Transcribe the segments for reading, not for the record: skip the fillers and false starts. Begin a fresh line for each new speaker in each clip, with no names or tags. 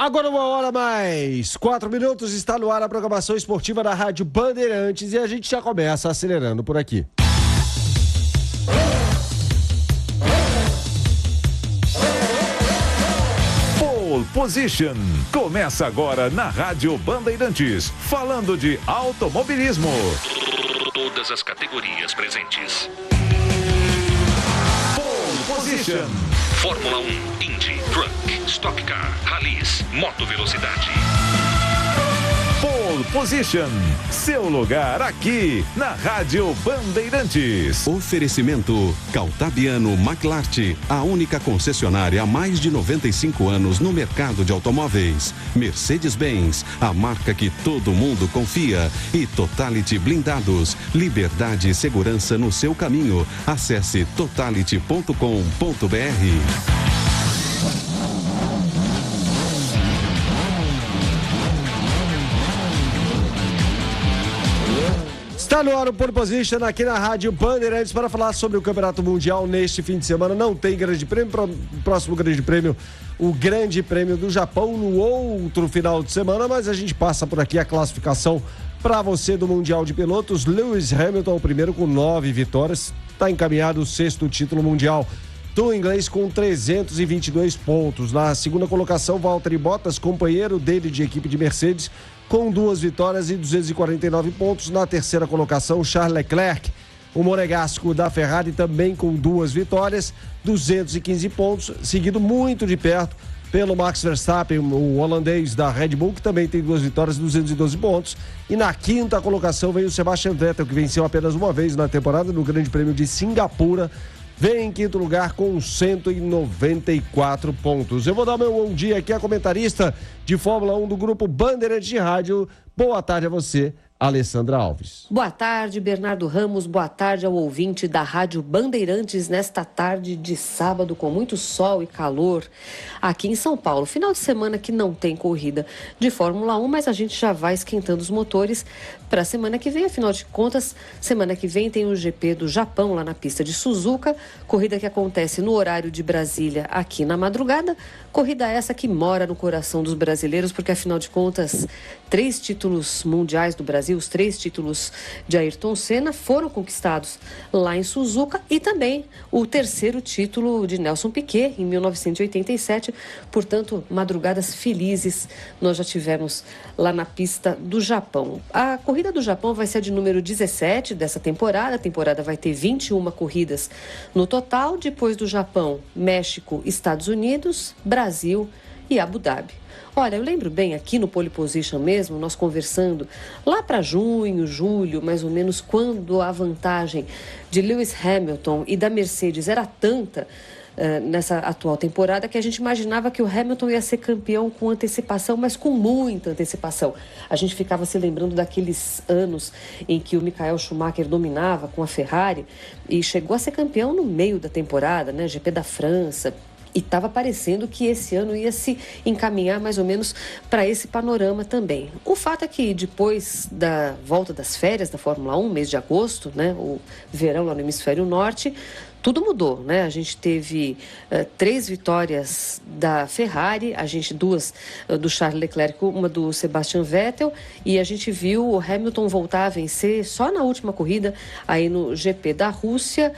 Agora 1h mais 4 minutos, está no ar a programação esportiva da Rádio Bandeirantes e a gente já começa acelerando por aqui.
Pole Position começa agora na Rádio Bandeirantes, falando de automobilismo.
Todas as categorias presentes.
Pole Position.
Fórmula 1, Indy, Truck, Stock Car, Rallys, Moto Velocidade.
Pole Position, seu lugar aqui na Rádio Bandeirantes.
Oferecimento Caltabiano McLart, a única concessionária há mais de 95 anos no mercado de automóveis. Mercedes-Benz, a marca que todo mundo confia. E Totality Blindados, liberdade e segurança no seu caminho. Acesse totality.com.br.
Está no ar o Pole Position aqui na Rádio Bandeirantes para falar sobre o Campeonato Mundial neste fim de semana. Não tem grande prêmio, próximo grande prêmio, o Grande Prêmio do Japão no outro final de semana, mas a gente passa por aqui a classificação para você do Mundial de Pilotos. Lewis Hamilton, o primeiro com 9 vitórias, está encaminhado o 6º título mundial do inglês com 322 pontos. Na segunda colocação, Valtteri Bottas, companheiro dele de equipe de Mercedes, com 2 vitórias e 249 pontos. Na terceira colocação, Charles Leclerc, o monegasco da Ferrari, também com 2 vitórias, 215 pontos, seguido muito de perto pelo Max Verstappen, o holandês da Red Bull, que também tem 2 vitórias e 212 pontos. E na quinta colocação veio o Sebastian Vettel, que venceu apenas uma vez na temporada no Grande Prêmio de Singapura. Vem em quinto lugar com 194 pontos. Eu vou dar meu bom dia aqui à comentarista de Fórmula 1 do Grupo Bandeirantes de Rádio. Boa tarde a você, Alessandra Alves.
Boa tarde, Bernardo Ramos. Boa tarde ao ouvinte da Rádio Bandeirantes nesta tarde de sábado com muito sol e calor aqui em São Paulo. Final de semana que não tem corrida de Fórmula 1, mas a gente já vai esquentando os motores para a semana que vem. Afinal de contas, semana que vem tem o GP do Japão lá na pista de Suzuka, corrida que acontece no horário de Brasília aqui na madrugada. Corrida essa que mora no coração dos brasileiros, porque afinal de contas, 3 títulos mundiais do Brasil, os 3 títulos de Ayrton Senna foram conquistados lá em Suzuka e também o 3º título de Nelson Piquet em 1987. Portanto, madrugadas felizes nós já tivemos lá na pista do Japão. A corrida do Japão vai ser a de número 17 dessa temporada. A temporada vai ter 21 corridas no total. Depois do Japão, México, Estados Unidos, Brasil e Abu Dhabi. Olha, eu lembro bem aqui no Pole Position mesmo, nós conversando lá para junho, julho, mais ou menos, quando a vantagem de Lewis Hamilton e da Mercedes era tanta nessa atual temporada, que a gente imaginava que o Hamilton ia ser campeão com antecipação, mas com muita antecipação. A gente ficava se lembrando daqueles anos em que o Michael Schumacher dominava com a Ferrari e chegou a ser campeão no meio da temporada, né? GP da França. E estava parecendo que esse ano ia se encaminhar mais ou menos para esse panorama também. O fato é que depois da volta das férias da Fórmula 1, mês de agosto, né, o verão lá no hemisfério norte, tudo mudou, né? A gente teve 3 vitórias da Ferrari, a gente 2 do Charles Leclerc, uma do Sebastian Vettel, e a gente viu o Hamilton voltar a vencer só na última corrida, aí no GP da Rússia,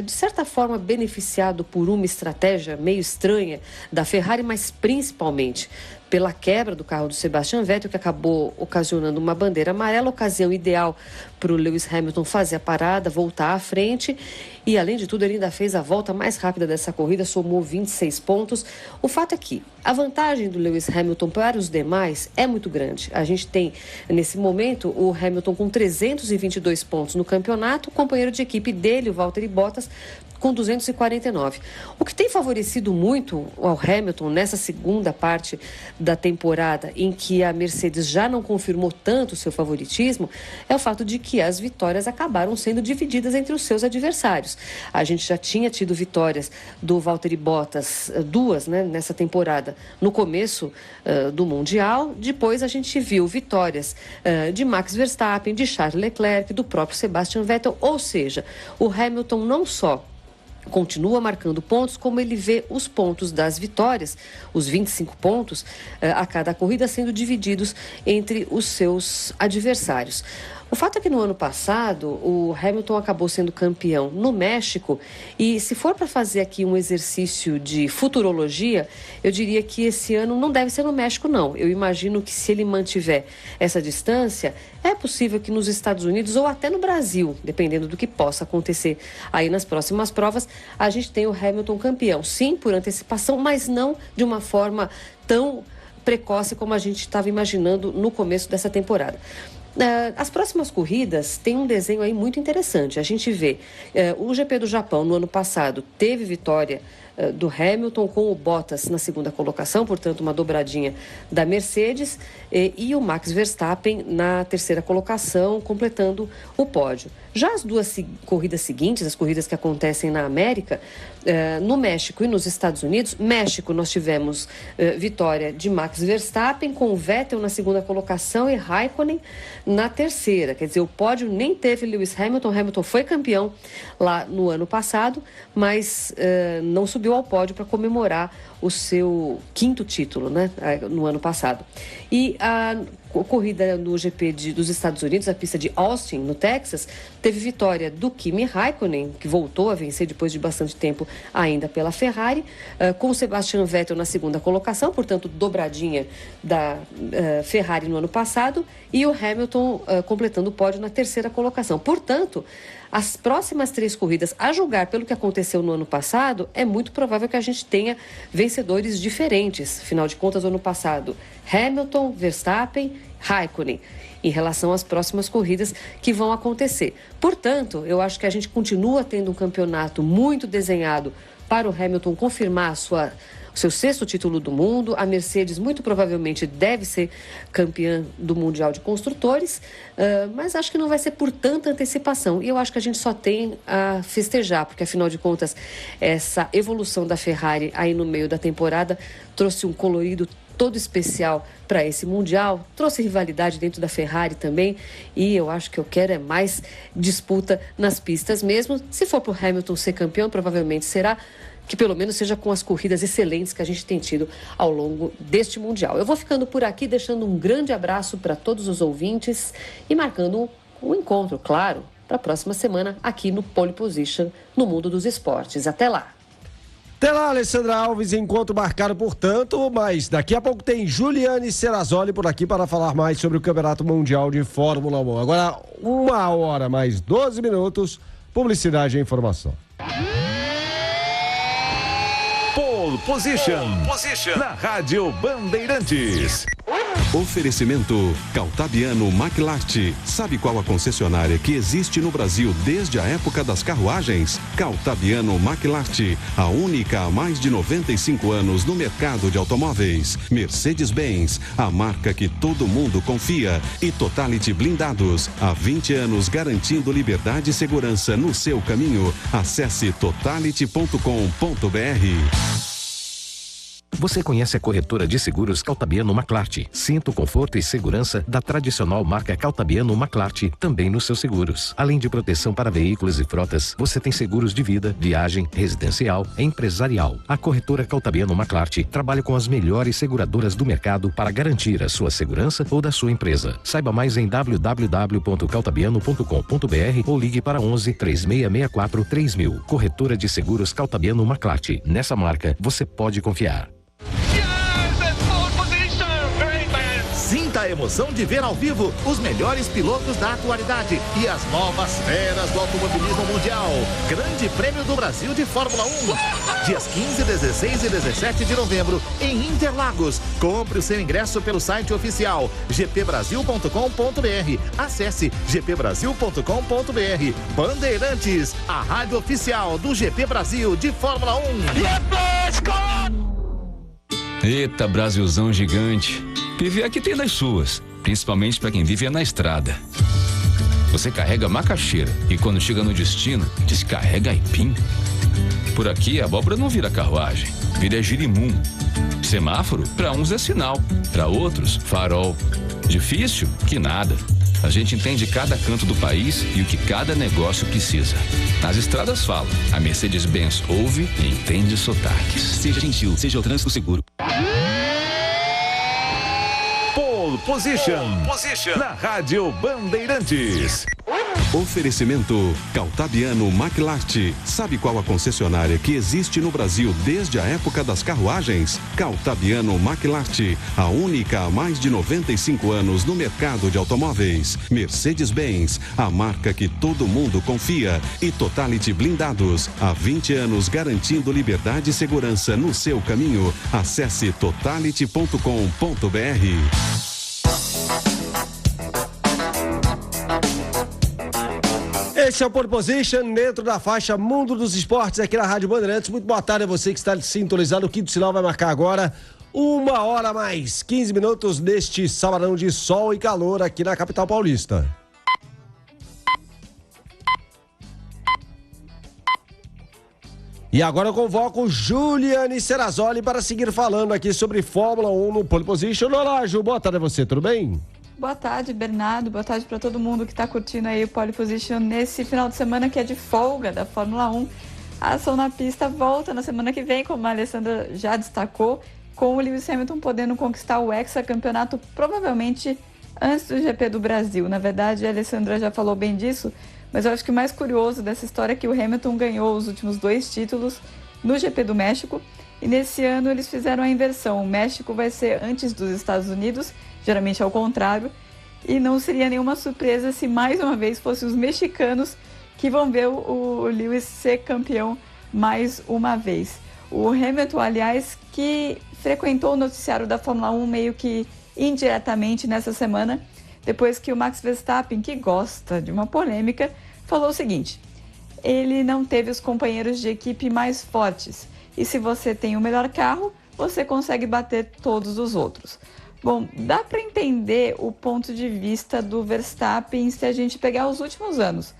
de certa forma beneficiado por uma estratégia meio estranha da Ferrari, mas principalmente pela quebra do carro do Sebastian Vettel, que acabou ocasionando uma bandeira amarela, ocasião ideal para o Lewis Hamilton fazer a parada, voltar à frente, e além de tudo ele ainda fez a volta mais rápida dessa corrida, somou 26 pontos. O fato é que a vantagem do Lewis Hamilton para os demais é muito grande. A gente tem, nesse momento, o Hamilton com 322 pontos no campeonato, o companheiro de equipe dele, o Valtteri Bottas, com 249. O que tem favorecido muito ao Hamilton nessa segunda parte da temporada, em que a Mercedes já não confirmou tanto o seu favoritismo, é o fato de que as vitórias acabaram sendo divididas entre os seus adversários. A gente já tinha tido vitórias do Valtteri Bottas, 2, né, nessa temporada, no começo do Mundial. Depois a gente viu vitórias de Max Verstappen, de Charles Leclerc, do próprio Sebastian Vettel. Ou seja, o Hamilton não só continua marcando pontos, como ele vê os pontos das vitórias, os 25 pontos a cada corrida, sendo divididos entre os seus adversários. O fato é que no ano passado o Hamilton acabou sendo campeão no México e se for para fazer aqui um exercício de futurologia, eu diria que esse ano não deve ser no México não. Eu imagino que se ele mantiver essa distância, é possível que nos Estados Unidos ou até no Brasil, dependendo do que possa acontecer aí nas próximas provas, a gente tem o Hamilton campeão. Sim, por antecipação, mas não de uma forma tão precoce como a gente estava imaginando no começo dessa temporada. As próximas corridas têm um desenho aí muito interessante. A gente vê o GP do Japão no ano passado teve vitória do Hamilton com o Bottas na segunda colocação, portanto uma dobradinha da Mercedes, e o Max Verstappen na terceira colocação, completando o pódio. Já as duas corridas seguintes, as corridas que acontecem na América, no México e nos Estados Unidos, México nós tivemos vitória de Max Verstappen com o Vettel na segunda colocação e Raikkonen na terceira. Quer dizer, o pódio nem teve Lewis Hamilton. Hamilton foi campeão lá no ano passado, mas não subiu ao pódio para comemorar o seu 5º título, né, no ano passado. E a corrida no GP dos Estados Unidos, a pista de Austin, no Texas, teve vitória do Kimi Raikkonen, que voltou a vencer depois de bastante tempo ainda pela Ferrari, com o Sebastian Vettel na segunda colocação, portanto dobradinha da Ferrari no ano passado, e o Hamilton completando o pódio na terceira colocação. Portanto, as próximas 3 corridas, a julgar pelo que aconteceu no ano passado, é muito provável que a gente tenha vencedores diferentes. Afinal de contas, no ano passado, Hamilton, Verstappen, Raikkonen, em relação às próximas corridas que vão acontecer. Portanto, eu acho que a gente continua tendo um campeonato muito desenhado para o Hamilton confirmar o seu 6º título do mundo. A Mercedes muito provavelmente deve ser campeã do Mundial de Construtores, mas acho que não vai ser por tanta antecipação. E eu acho que a gente só tem a festejar, porque afinal de contas, essa evolução da Ferrari aí no meio da temporada trouxe um colorido todo especial para esse Mundial, trouxe rivalidade dentro da Ferrari também, e eu acho que eu quero é mais disputa nas pistas mesmo. Se for para o Hamilton ser campeão, provavelmente será, que pelo menos seja com as corridas excelentes que a gente tem tido ao longo deste Mundial. Eu vou ficando por aqui, deixando um grande abraço para todos os ouvintes e marcando um encontro, claro, para a próxima semana aqui no Pole Position, no Mundo dos Esportes. Até lá!
Até lá, Alessandra Alves, encontro marcado, portanto, mas daqui a pouco tem Juliane Serrazoli por aqui para falar mais sobre o Campeonato Mundial de Fórmula 1. Agora, 1h mais 12 minutos, publicidade e informação.
Pole Position. Na Rádio Bandeirantes.
Oferecimento Caltabiano McLart. Sabe qual a concessionária que existe no Brasil desde a época das carruagens? Caltabiano McLart, a única há mais de 95 anos no mercado de automóveis. Mercedes-Benz, a marca que todo mundo confia. E Totality Blindados, há 20 anos garantindo liberdade e segurança no seu caminho. Acesse totality.com.br.
Você conhece a corretora de seguros Caltabiano McLart? Sinta o conforto e segurança da tradicional marca Caltabiano McLart também nos seus seguros. Além de proteção para veículos e frotas, você tem seguros de vida, viagem, residencial e empresarial. A corretora Caltabiano McLart trabalha com as melhores seguradoras do mercado para garantir a sua segurança ou da sua empresa. Saiba mais em www.caltabiano.com.br ou ligue para 11 3664 3000. Corretora de seguros Caltabiano McLart. Nessa marca, você pode confiar.
Sinta a emoção de ver ao vivo os melhores pilotos da atualidade e as novas feras do automobilismo mundial. Grande Prêmio do Brasil de Fórmula 1. Dias 15, 16 e 17 de novembro em Interlagos. Compre o seu ingresso pelo site oficial gpbrasil.com.br. Acesse gpbrasil.com.br. Bandeirantes, a rádio oficial do GP Brasil de Fórmula 1.
Eita, Brasilzão gigante. Viver aqui tem das suas, principalmente para quem vive na estrada. Você carrega macaxeira e quando chega no destino, descarrega aipim. Por aqui, a abóbora não vira carruagem, vira girimum. Semáforo, para uns é sinal, para outros, farol. Difícil? Que nada. A gente entende cada canto do país e o que cada negócio precisa. Nas estradas falam, a Mercedes-Benz ouve e entende sotaques.
Seja gentil, seja o trânsito seguro.
Pole Position. Na Rádio Bandeirantes.
Oferecimento Caltabiano McLart. Sabe qual a concessionária que existe no Brasil desde a época das carruagens? Caltabiano McLart, a única há mais de 95 anos no mercado de automóveis. Mercedes-Benz, a marca que todo mundo confia. E Totality Blindados, há 20 anos garantindo liberdade e segurança no seu caminho. Acesse totality.com.br.
Esse é o Pole Position, dentro da faixa Mundo dos Esportes, aqui na Rádio Bandeirantes. Muito boa tarde a você que está sintonizado. O quinto sinal vai marcar agora 1h mais 15 minutos neste sabadão de sol e calor aqui na capital paulista. E agora eu convoco Juliane Serrazoli para seguir falando aqui sobre Fórmula 1 no Pole Position. Olá, Ju, boa tarde a você, tudo bem?
Boa tarde, Bernardo. Boa tarde para todo mundo que está curtindo aí o Pole Position nesse final de semana que é de folga da Fórmula 1. A ação na pista volta na semana que vem, como a Alessandra já destacou, com o Lewis Hamilton podendo conquistar o hexacampeonato provavelmente antes do GP do Brasil. Na verdade, a Alessandra já falou bem disso, mas eu acho que o mais curioso dessa história é que o Hamilton ganhou os últimos 2 títulos no GP do México e nesse ano eles fizeram a inversão. O México vai ser antes dos Estados Unidos, geralmente ao contrário, e não seria nenhuma surpresa se mais uma vez fossem os mexicanos que vão ver o Lewis ser campeão mais uma vez. O Hamilton, aliás, que frequentou o noticiário da Fórmula 1 meio que indiretamente nessa semana, depois que o Max Verstappen, que gosta de uma polêmica, falou o seguinte: ele não teve os companheiros de equipe mais fortes, e se você tem o melhor carro, você consegue bater todos os outros. Bom, dá para entender o ponto de vista do Verstappen se a gente pegar os últimos anos.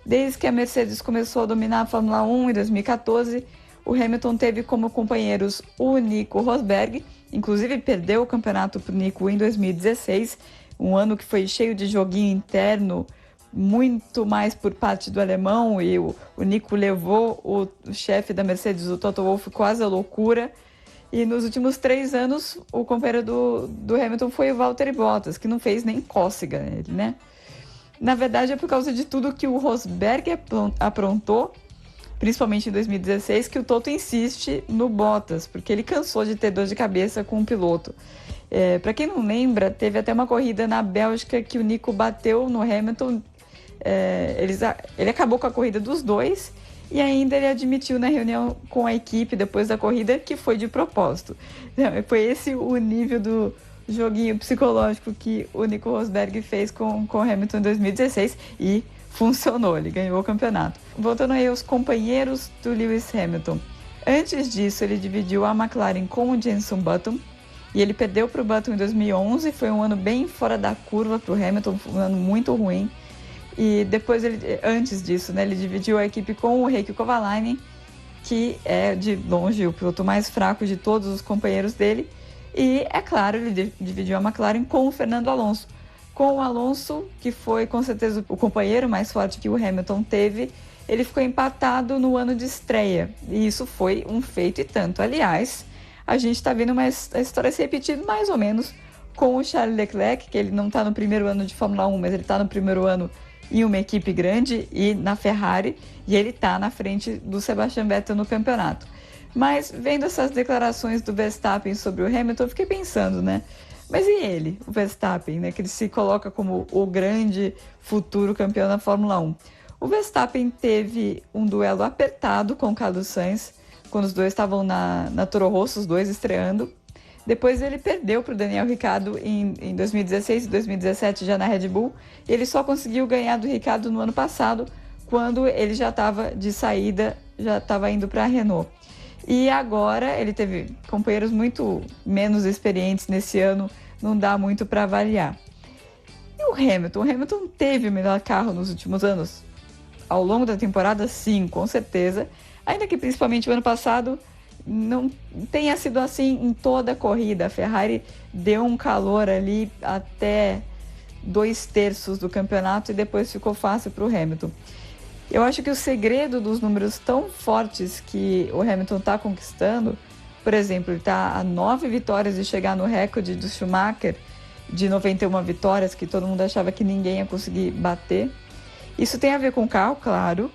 Desde que a Mercedes começou a dominar a Fórmula 1 em 2014, o Hamilton teve como companheiros o Nico Rosberg, inclusive perdeu o campeonato para o Nico em 2016, um ano que foi cheio de joguinho interno, muito mais por parte do alemão, e o Nico levou o chefe da Mercedes, o Toto Wolff, quase à loucura. E nos últimos 3 anos, o companheiro do Hamilton foi o Valtteri Bottas, que não fez nem cócega nele, né? Na verdade, é por causa de tudo que o Rosberg aprontou, principalmente em 2016, que o Toto insiste no Bottas, porque ele cansou de ter dor de cabeça com o piloto. Para quem não lembra, teve até uma corrida na Bélgica que o Nico bateu no Hamilton. Ele acabou com a corrida dos dois. E ainda ele admitiu na reunião com a equipe depois da corrida que foi de propósito. Foi esse o nível do joguinho psicológico que o Nico Rosberg fez com o Hamilton em 2016 e funcionou, ele ganhou o campeonato. Voltando aí aos companheiros do Lewis Hamilton. Antes disso, ele dividiu a McLaren com o Jenson Button e ele perdeu para o Button em 2011, foi um ano bem fora da curva para o Hamilton, um ano muito ruim. E depois, antes disso, né, ele dividiu a equipe com o Heikki Kovalainen, que é de longe o piloto mais fraco de todos os companheiros dele. E, é claro, ele dividiu a McLaren com o Fernando Alonso. Com o Alonso, que foi com certeza o companheiro mais forte que o Hamilton teve, ele ficou empatado no ano de estreia. E isso foi um feito e tanto. Aliás, a gente está vendo uma história se repetindo mais ou menos com o Charles Leclerc, que ele não está no primeiro ano de Fórmula 1, mas ele está no primeiro ano em uma equipe grande e na Ferrari, e ele está na frente do Sebastian Vettel no campeonato. Mas vendo essas declarações do Verstappen sobre o Hamilton, eu fiquei pensando, né? Mas e ele, o Verstappen, né? Que ele se coloca como o grande futuro campeão da Fórmula 1. O Verstappen teve um duelo apertado com o Carlos Sainz, quando os dois estavam na Toro Rosso, os dois estreando. Depois ele perdeu para o Daniel Ricciardo em 2016 e 2017 já na Red Bull. Ele só conseguiu ganhar do Ricciardo no ano passado, quando ele já estava de saída, já estava indo para a Renault. E agora ele teve companheiros muito menos experientes nesse ano, não dá muito para avaliar. E o Hamilton? O Hamilton teve o melhor carro nos últimos anos? Ao longo da temporada, sim, com certeza. Ainda que principalmente o ano passado não tenha sido assim em toda a corrida. A Ferrari deu um calor ali até 2/3 do campeonato e depois ficou fácil para o Hamilton. Eu acho que o segredo dos números tão fortes que o Hamilton está conquistando, por exemplo, ele está a 9 vitórias de chegar no recorde do Schumacher, de 91 vitórias, que todo mundo achava que ninguém ia conseguir bater. Isso tem a ver com o carro, claro,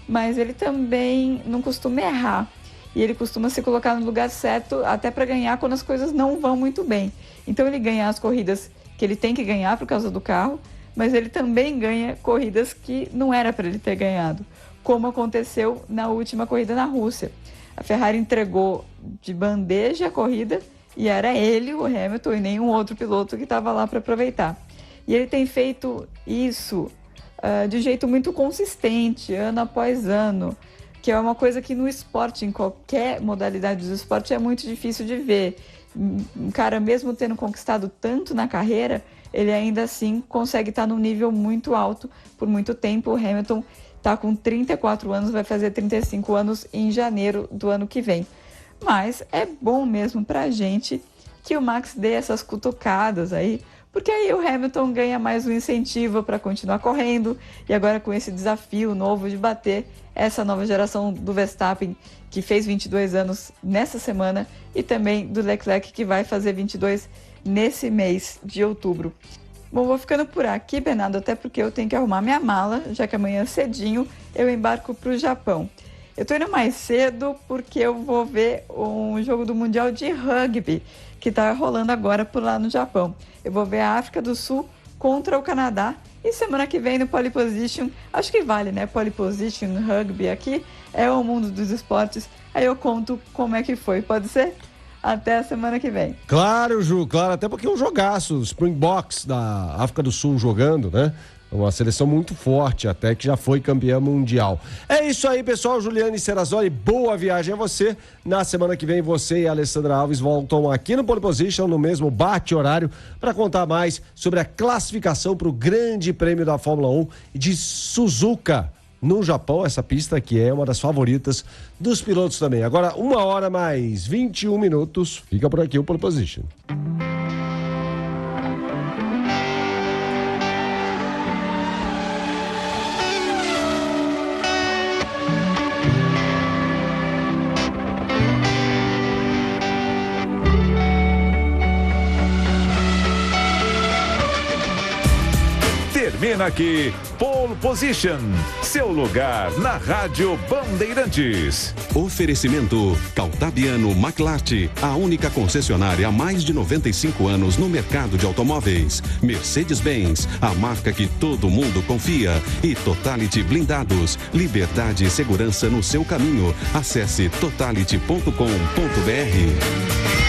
mas ele também não costuma errar. E ele costuma se colocar no lugar certo até para ganhar quando as coisas não vão muito bem. Então ele ganha as corridas que ele tem que ganhar por causa do carro, mas ele também ganha corridas que não era para ele ter ganhado, como aconteceu na última corrida na Rússia. A Ferrari entregou de bandeja a corrida e era ele, o Hamilton, e nenhum outro piloto que estava lá para aproveitar. E ele tem feito isso de um jeito muito consistente, ano após ano, que é uma coisa que no esporte, em qualquer modalidade do esporte, é muito difícil de ver. Um cara, mesmo tendo conquistado tanto na carreira, ele ainda assim consegue estar num nível muito alto por muito tempo. O Hamilton está com 34 anos, vai fazer 35 anos em janeiro do ano que vem. Mas é bom mesmo para a gente que o Max dê essas cutucadas aí, porque aí o Hamilton ganha mais um incentivo para continuar correndo, e agora com esse desafio novo de bater essa nova geração do Verstappen, que fez 22 anos nessa semana, e também do Leclerc, que vai fazer 22 nesse mês de outubro. Bom, vou ficando por aqui, Bernardo, até porque eu tenho que arrumar minha mala, já que amanhã cedinho eu embarco para o Japão. Eu tô indo mais cedo porque eu vou ver um jogo do Mundial de Rugby, que tá rolando agora por lá no Japão. Eu vou ver a África do Sul contra o Canadá, e semana que vem no Pole Position, acho que vale, né? Pole Position, Rugby aqui, é o mundo dos esportes, aí eu conto como é que foi, pode ser? Até a semana que vem.
Claro, Ju, claro, até porque é um jogaço, Springboks da África do Sul jogando, né? Uma seleção muito forte, até que já foi campeã mundial. É isso aí, pessoal. Juliane Serrazoli, boa viagem a você. Na semana que vem, você e a Alessandra Alves voltam aqui no Pole Position, no mesmo bate-horário, para contar mais sobre a classificação para o Grande Prêmio da Fórmula 1 de Suzuka, no Japão. Essa pista que é uma das favoritas dos pilotos também. Agora, 1h mais 21 minutos. Fica por aqui o Pole Position.
Termina aqui Pole Position, seu lugar na Rádio Bandeirantes.
Oferecimento Caltabiano McLart, a única concessionária há mais de 95 anos no mercado de automóveis. Mercedes-Benz, a marca que todo mundo confia. E Totality Blindados, liberdade e segurança no seu caminho. Acesse totality.com.br.